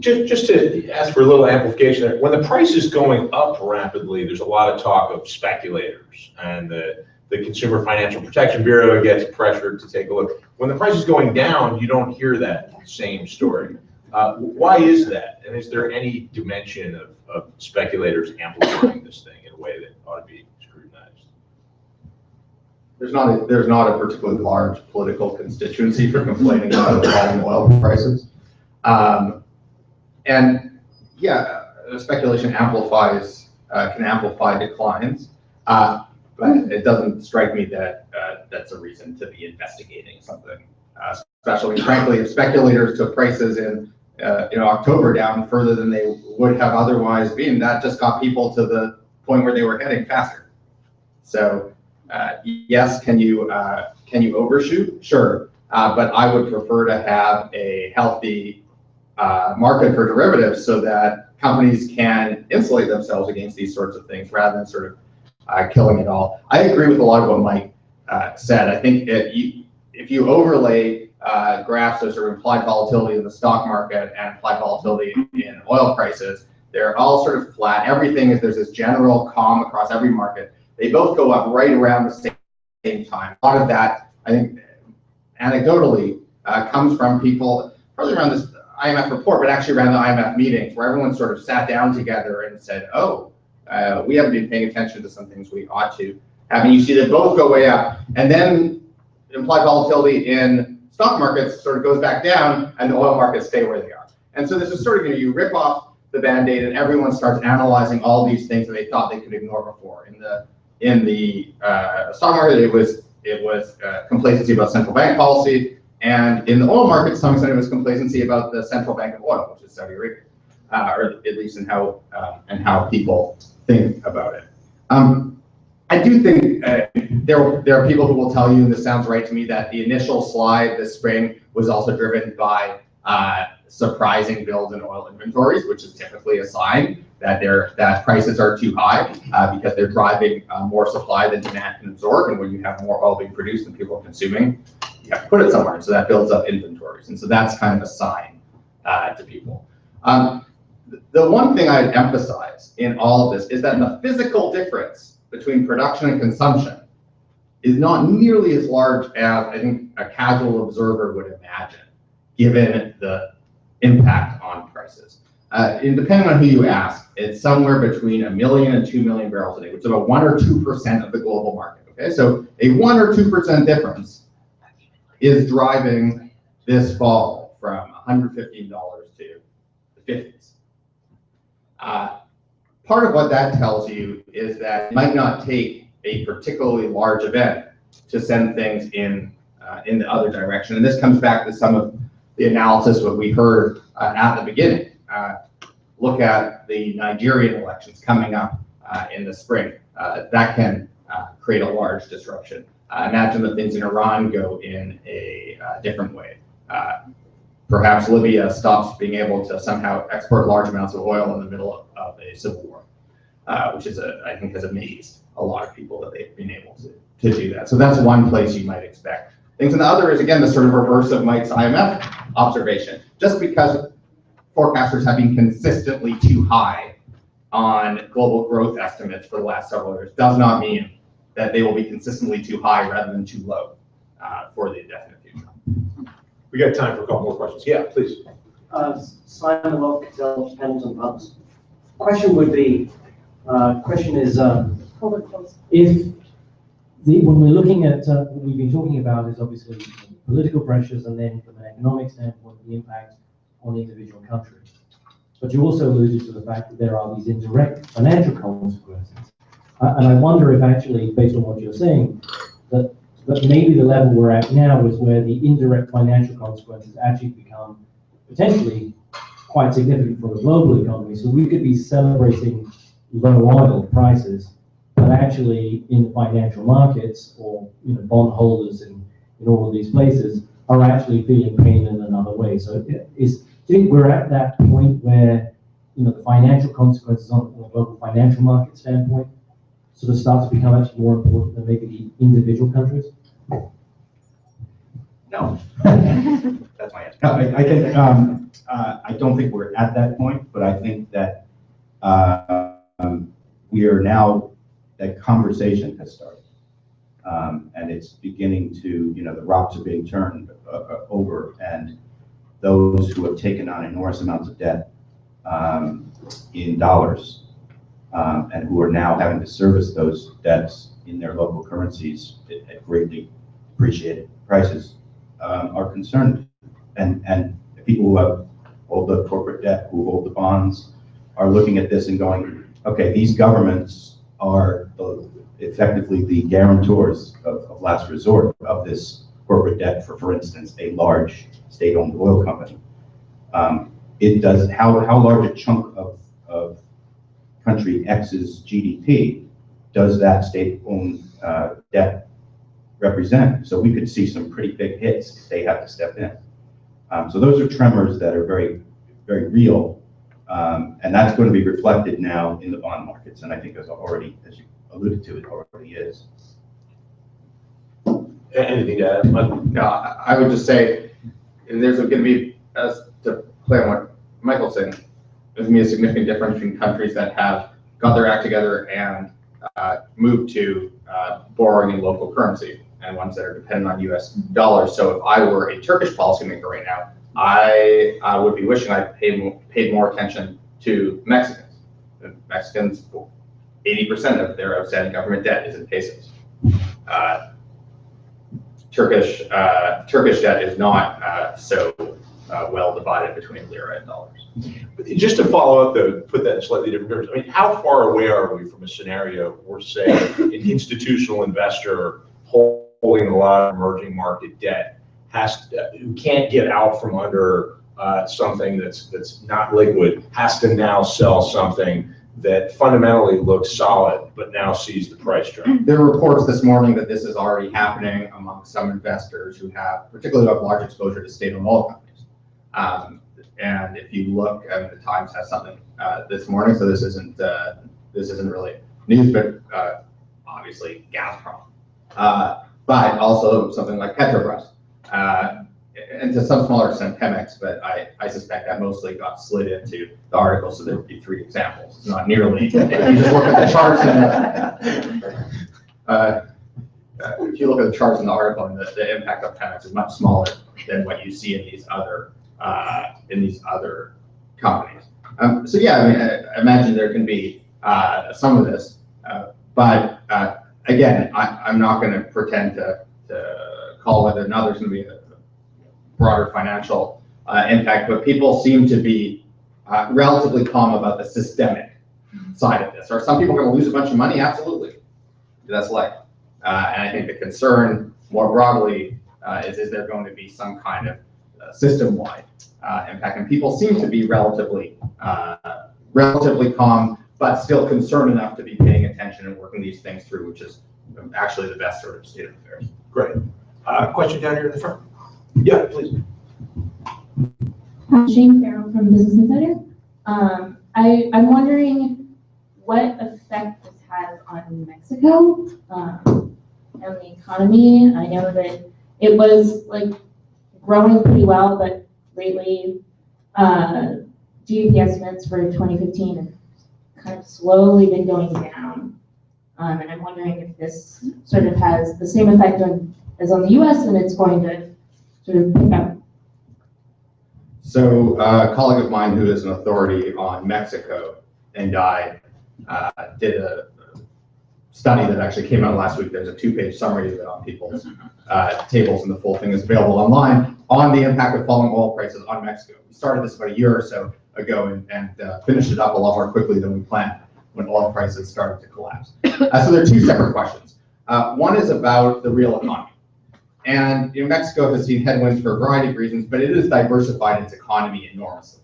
Just to ask for a little amplification, when the price is going up rapidly, there's a lot of talk of speculators, and the Consumer Financial Protection Bureau gets pressured to take a look. When the price is going down, you don't hear that same story. Why is that? And is there any dimension of speculators amplifying this thing in a way that ought to be scrutinized? There's not a particularly large political constituency for complaining about falling oil prices. And yeah, speculation can amplify declines, but it doesn't strike me that that's a reason to be investigating something special. I mean, frankly, if speculators took prices in October down further than they would have otherwise been. That just got people to the point where they were heading faster. So yes, can you overshoot? Sure, but I would prefer to have a healthy market for derivatives so that companies can insulate themselves against these sorts of things rather than sort of killing it all. I agree with a lot of what Mike said. I think if you overlay graphs of sort of implied volatility in the stock market and implied volatility in oil prices, they're all sort of flat. Everything is, there's this general calm across every market. They both go up right around the same time. A lot of that, I think, anecdotally, comes from people, probably around this IMF report, but actually around the IMF meetings, where everyone sort of sat down together and said, oh, we haven't been paying attention to some things we ought to have. And you see that both go way up. And then implied volatility in stock markets sort of goes back down, and the oil markets stay where they are. And so this is sort of, you rip off the Band-Aid, and everyone starts analyzing all these things that they thought they could ignore before. In the stock market, it was complacency about central bank policy, and in the oil market, to some extent, it was complacency about the central bank of oil, which is Saudi Arabia, or at least in how people think about it. I do think there are people who will tell you, and this sounds right to me, that the initial slide this spring was also driven by surprising builds in oil inventories, which is typically a sign that prices are too high because they're driving more supply than demand can absorb. And when you have more oil being produced than people are consuming, you have to put it somewhere. And so that builds up inventories. And so that's kind of a sign to people. The one thing I'd emphasize in all of this is that the physical difference between production and consumption is not nearly as large as I think a casual observer would imagine, given the impact on prices. And depending on who you ask, it's somewhere between 1 million and 2 million barrels a day, which is about 1 or 2% of the global market. Okay, so a 1 or 2% difference is driving this fall from $115 to the 50s. Part of what that tells you is that it might not take a particularly large event to send things in the other direction. And this comes back to some of the analysis what we heard at the beginning. Look at the Nigerian elections coming up in the spring. That can create a large disruption. Imagine that things in Iran go in a different way. Perhaps Libya stops being able to somehow export large amounts of oil in the middle of a civil war, which is, I think, has amazed a lot of people that they've been able to do that. So that's one place you might expect things. And the other is, again, the sort of reverse of Mike's IMF observation. Just because forecasters have been consistently too high on global growth estimates for the last several years does not mean that they will be consistently too high rather than too low for the indefinite future. We got time for a couple more questions. Yeah, please. Simon Locke, Pendleton Pubs. Question would be, if when we're looking at what we've been talking about is obviously political pressures, and then from an economic standpoint, the impact on individual countries. But you also alluded to the fact that there are these indirect financial consequences. And I wonder if actually, based on what you're saying, that maybe the level we're at now is where the indirect financial consequences actually become potentially quite significant for the global economy. So we could be celebrating low oil prices, but actually in the financial markets or bond holders in all of these places are actually feeling pain in another way. So do you think we're at that point where the financial consequences on a global financial market standpoint sort of start to become actually more important than maybe the individual countries? No. That's my answer. No, I think I don't think we're at that point, but I think that we are now, that conversation has started. And it's beginning to, the rocks are being turned over, and those who have taken on enormous amounts of debt in dollars and who are now having to service those debts in their local currencies at greatly appreciated prices are concerned. And the people who hold the corporate debt, who hold the bonds, are looking at this and going, okay, these governments are effectively the guarantors of last resort of this corporate debt for instance, a large state-owned oil company. it does, how large a chunk of country X's GDP does that state-owned debt represent? So we could see some pretty big hits if they have to step in. So those are tremors that are very, very real, and that's going to be reflected now in the bond markets. And I think as you alluded to, it already is. Anything to add, Michael? No, I would just say, there's going to be, as to play on what Michael's saying, there's going to be a significant difference between countries that have got their act together and moved to borrowing in local currency, and ones that are dependent on US dollars. So if I were a Turkish policymaker right now, I would be wishing I paid more attention to Mexicans. Mexicans, 80% of their outstanding government debt is in pesos. Turkish debt is not so well divided between lira and dollars. Just to follow up, though, put that in slightly different terms. I mean, how far away are we from a scenario where, say, an institutional investor holding a lot of emerging market debt who can't get out from under something that's not liquid, has to now sell something that fundamentally looks solid, but now sees the price drop? There are reports this morning that this is already happening among some investors who particularly have large exposure to state-owned oil companies. And if you look, the Times has something this morning, so this isn't really news, but obviously Gazprom, but also something like Petrobras, and to some smaller extent Pemex, but I suspect that mostly got slid into the article, so there would be 3 examples. It's not nearly, if you just look at the charts if you look at the charts in the article, and the impact of Pemex is much smaller than what you see in these other companies. So yeah, I mean, I imagine there can be some of this, but again, I'm not going to pretend to call whether or not there's going to be a broader financial impact, but people seem to be relatively calm about the systemic side of this. Are some people going to lose a bunch of money? Absolutely. That's life. And I think the concern more broadly is there going to be some kind of system-wide impact? And people seem to be relatively calm, but still concerned enough to be paying attention and working these things through, which is actually the best sort of state of affairs. Great. Question down here in the front. Yeah, please. Shane Farrell from Business Insider. I'm wondering what effect this has on Mexico and the economy. I know that it was like growing pretty well, but lately GDP estimates for 2015 have kind of slowly been going down. And I'm wondering if this sort of has the same effect as on the US, and it's going to sort of pick up. So a colleague of mine who is an authority on Mexico and I did a study that actually came out last week. There's a 2-page summary of it on people's tables, and the full thing is available online on the impact of falling oil prices on Mexico. We started this about a year or so ago and finished it up a lot more quickly than we planned when oil prices started to collapse. So there are 2 separate questions. One is about the real economy. And Mexico has seen headwinds for a variety of reasons, but it has diversified its economy enormously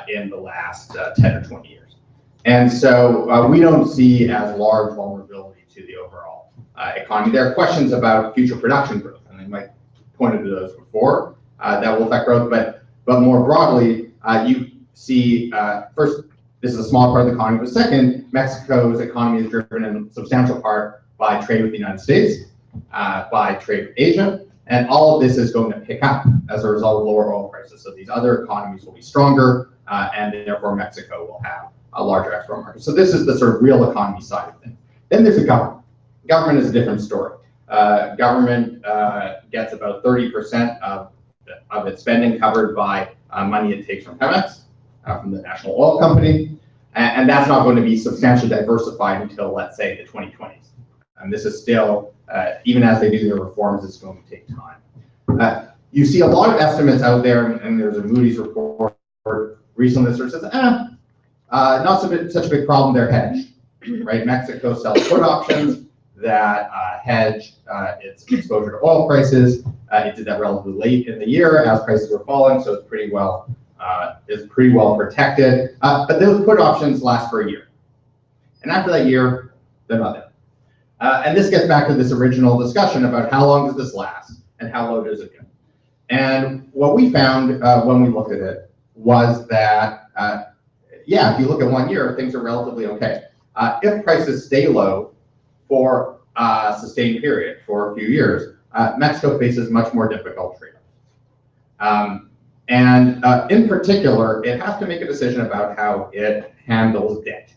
in the last 10 or 20 years. And so we don't see as large vulnerability to the overall economy. There are questions about future production growth, and I might pointed to those before, that will affect growth, but more broadly, you see, first, this is a small part of the economy, but second, Mexico's economy is driven in substantial part by trade with the United States, by trade with Asia, and all of this is going to pick up as a result of lower oil prices. So these other economies will be stronger, and therefore Mexico will have a larger export market. So this is the sort of real economy side of things. Then there's the government. Government is a different story. Government gets about 30% of its spending covered by money it takes from Pemex, from the national oil company, and that's not going to be substantially diversified until, let's say, the 2020s. And this is still, even as they do their reforms, it's going to take time. You see a lot of estimates out there, and there's a Moody's report recently that sort of says, not such a big problem, they're hedged, right? Mexico sells put options that hedge its exposure to oil prices. It did that relatively late in the year as prices were falling, so it's pretty well is pretty well protected, but those put options last for a year. And after that year, they're not there. And this gets back to this original discussion about how long does this last and how low does it go. And what we found when we looked at it was that, yeah, if you look at 1 year, things are relatively okay. If prices stay low for a sustained period, for a few years, Mexico faces much more difficult trade-offs. And in particular, it has to make a decision about how it handles debt.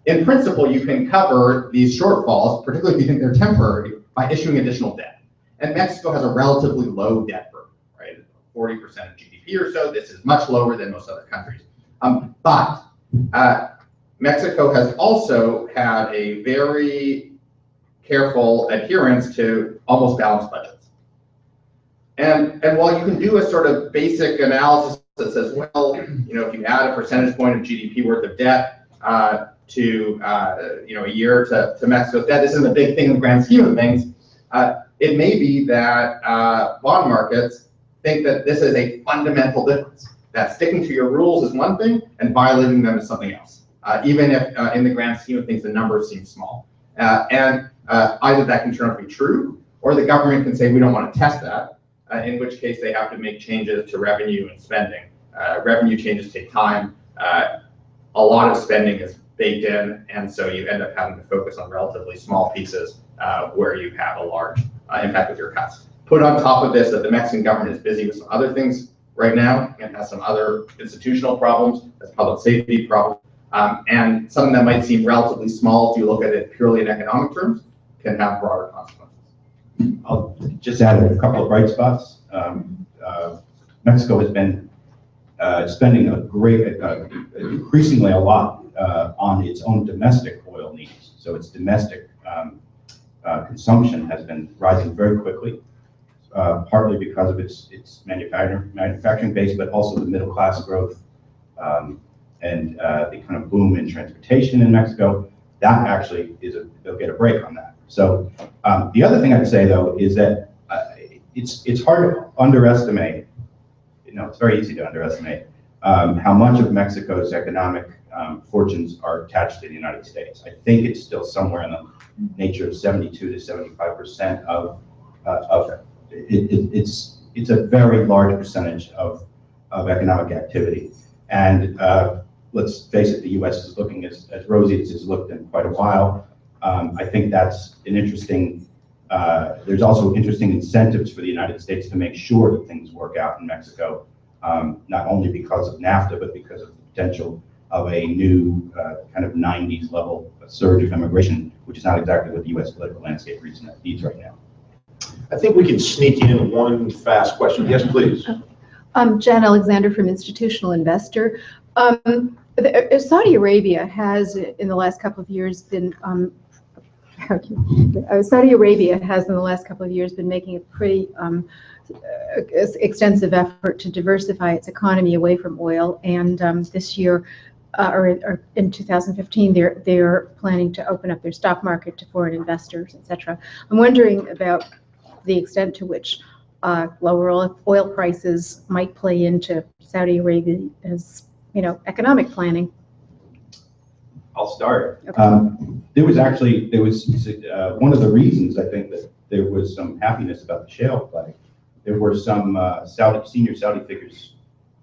In principle, you can cover these shortfalls, particularly if you think they're temporary, by issuing additional debt. And Mexico has a relatively low debt burden, right? 40% of GDP or so. This is much lower than most other countries. But Mexico has also had a very careful adherence to almost balanced budgets. And while you can do a sort of basic analysis that says, well, you know, if you add a percentage point of GDP worth of debt to you know, a year to Mexico's debt, this isn't a big thing in the grand scheme of things. It may be that bond markets think that this is a fundamental difference, that sticking to your rules is one thing and violating them is something else, even if in the grand scheme of things the numbers seem small. And either that can turn out to be true, or the government can say we don't want to test that, in which case they have to make changes to revenue and spending. Revenue changes take time. A lot of spending is baked in, and so you end up having to focus on relatively small pieces where you have a large impact with your cuts. Put on top of this that the Mexican government is busy with some other things right now and has some other institutional problems, has public safety problems, and something that might seem relatively small if you look at it purely in economic terms can have broader consequences. I'll just add a couple of bright spots. Mexico has been spending increasingly a lot on its own domestic oil needs. So its domestic consumption has been rising very quickly, partly because of its manufacturing base, but also the middle class growth and the kind of boom in transportation in Mexico. That actually they'll get a break on that. So the other thing I'd say though is that it's hard to underestimate. It's very easy to underestimate how much of Mexico's economic fortunes are attached to the United States. I think it's still somewhere in the nature of 72 to 75% of it's a very large percentage of economic activity. And let's face it, the U.S. is looking as rosy as it's looked in quite a while. I think that's an interesting. There's also interesting incentives for the United States to make sure that things work out in Mexico, not only because of NAFTA, but because of the potential of a new kind of 90s level surge of immigration, which is not exactly what the U.S. political landscape needs right now. I think we can sneak in one fast question. Yes, please. Jen Alexander from Institutional Investor. Saudi Arabia has, in the last couple of years, been making a pretty extensive effort to diversify its economy away from oil, and this year, or in 2015, they're planning to open up their stock market to foreign investors, etc. I'm wondering about the extent to which lower oil prices might play into Saudi Arabia's, economic planning. I'll start. Okay. There was one of the reasons I think that there was some happiness about the shale play. There were some senior Saudi figures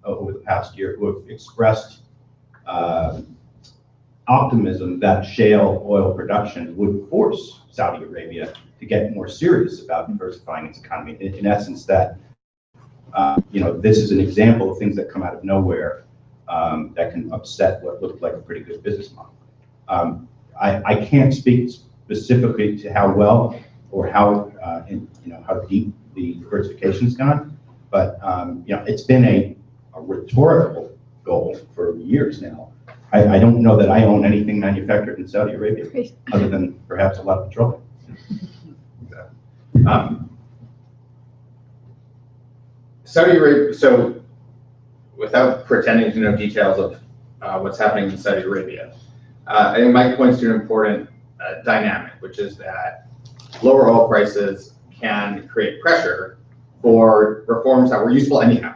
over the past year who have expressed optimism that shale oil production would force Saudi Arabia to get more serious about diversifying its economy. In essence, that this is an example of things that come out of nowhere that can upset what looked like a pretty good business model. I can't speak specifically to how well or how how deep the diversification's gone, but it's been a rhetorical goal for years now. I don't know that I own anything manufactured in Saudi Arabia, other than perhaps a lot of petroleum. Saudi Arabia, so without pretending to know details of what's happening in Saudi Arabia, I think Mike points to an important dynamic, which is that lower oil prices can create pressure for reforms that were useful anyhow.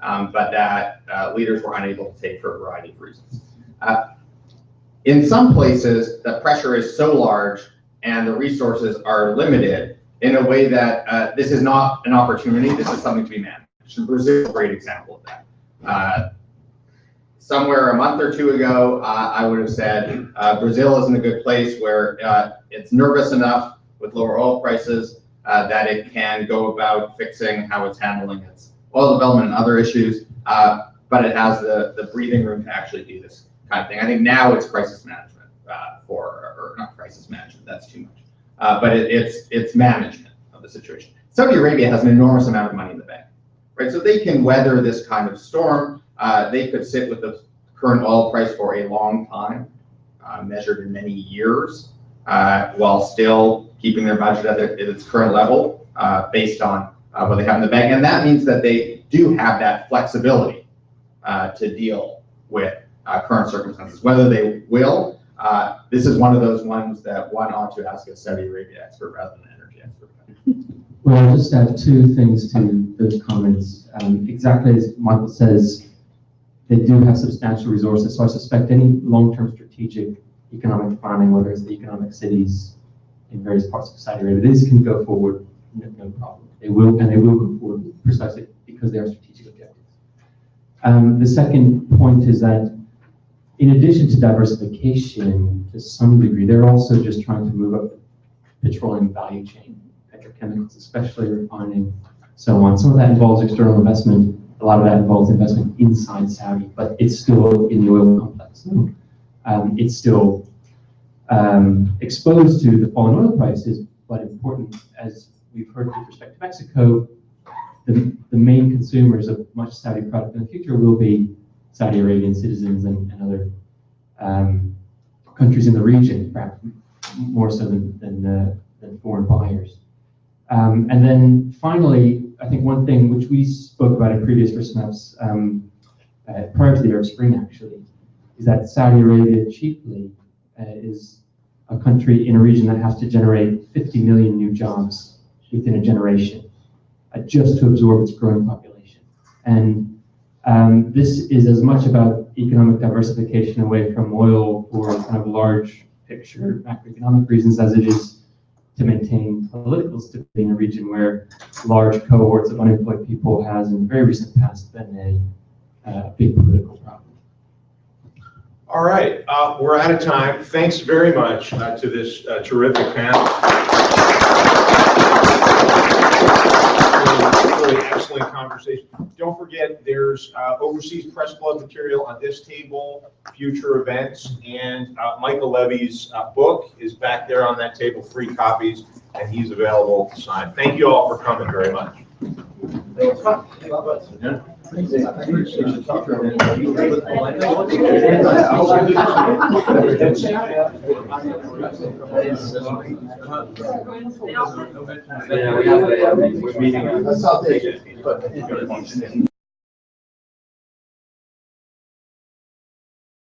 but that leaders were unable to take for a variety of reasons. In some places, the pressure is so large and the resources are limited in a way that this is not an opportunity, this is something to be managed. Brazil is a great example of that. Somewhere a month or two ago, I would have said Brazil is in a good place where it's nervous enough with lower oil prices that it can go about fixing how it's handling its oil development and other issues, but it has the breathing room to actually do this kind of thing. I think now it's crisis management or not crisis management, that's too much, but it's management of the situation. Saudi Arabia has an enormous amount of money in the bank, right? So they can weather this kind of storm. They could sit with the current oil price for a long time, measured in many years, while still keeping their budget at its current level, based on what they have in the bank. And that means that they do have that flexibility to deal with current circumstances. Whether they will, this is one of those ones that one ought to ask a Saudi Arabia expert rather than an energy expert. Well, I'll just add two things to those comments. Exactly as Michael says, they do have substantial resources, so I suspect any long-term strategic economic planning, whether it's the economic cities in various parts of Saudi Arabia, these can go forward, no problem. They will go forward precisely because they are strategic objectives. The second point is that in addition to diversification, to some degree, they're also just trying to move up the petroleum value chain, petrochemicals, especially refining, so on. Some of that involves external investment. A lot of that involves investment inside Saudi, but it's still in the oil complex. So, it's still exposed to the fallen oil prices, but important, as we've heard with respect to Mexico, the main consumers of much Saudi product in the future will be Saudi Arabian citizens and other countries in the region, perhaps more so than foreign buyers. And then finally, I think one thing which we spoke about in previous RiskMaps prior to the Arab Spring actually, is that Saudi Arabia chiefly is a country in a region that has to generate 50 million new jobs within a generation just to absorb its growing population. And this is as much about economic diversification away from oil for kind of large picture macroeconomic reasons as it is to maintain political stability in a region where large cohorts of unemployed people has in the very recent past been a big political problem. All right, we're out of time. Thanks very much to this terrific panel. Really excellent conversation. Don't forget, there's Overseas Press Club material on this table, future events, and Michael Levy's book is back there on that table, free copies, and he's available to sign. Thank you all for coming very much. We're meeting. That's how they